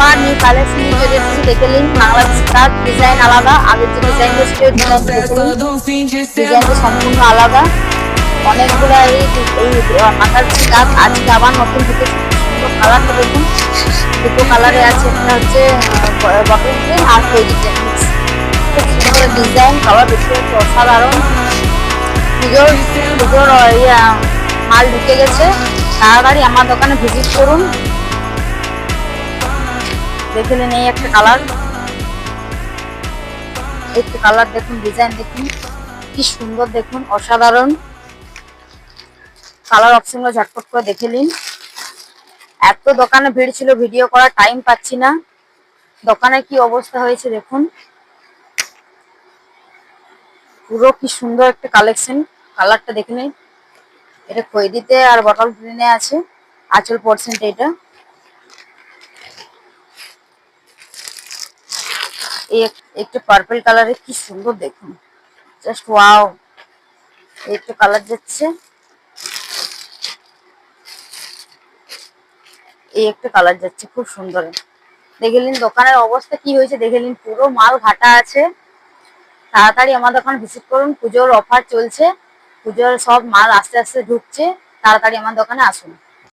আমার new collection নিয়ে চলে এসেছি, দেখে নিন। বাংলাদেশ তার ডিজাইন আলাদা, আগের যে ডিজাইনটা ছিল ডিজাইনটা দেখে নিন, ডিজাইনটা সম্পূর্ণ আলাদা। অনেকগুলো এই মাথার স্কার্ফ আজকে আবার নতুন ঢুকেছে। সুন্দর কালারটা দেখুন, দুটো কালারে আছে, একটা হচ্ছে বটল গ্রিন আর খয়েরি গ্রিন মিক্স। খুব সুন্দর ডিজাইন, কালার বেশি হচ্ছে অসাধারণ। পুজোর পুজোর মাল ঢুকে গেছে, তাড়াতাড়ি আমার দোকানে ভিজিট করুন। দেখে নিন, এই একটা কালার, একটা কালার দেখুন, ডিজাইন দেখুন কি সুন্দর, দেখুন অসাধারণ। কালার অপশনগুলো ঝটপট করে দেখে নিন। এত দোকানে ভিড় ছিল, ভিডিও করার টাইম পাচ্ছি না। দোকানে কি অবস্থা হয়েছে দেখুন, পুরো কি সুন্দর একটা কালেকশন। কালারটা দেখে নিন, এটা খয়েরিতে আর বটল গ্রিনে আছে, আঁচল পোর্শনটা এটা। এই একটা পার্পল কালারে কি সুন্দর দেখুন, জাস্ট ওয়াও। এই একটা কালার যাচ্ছে, এই একটা কালার যাচ্ছে, খুব সুন্দর। দেখে নিন দোকানের অবস্থা কি হয়েছে, দেখে নিন পুরো মাল ঘাটা আছে। তাড়াতাড়ি আমার দোকান ভিজিট করুন, পুজোর অফার চলছে, পুজোর সব মাল আস্তে আস্তে ঢুকছে, তাড়াতাড়ি আমার দোকানে আসুন।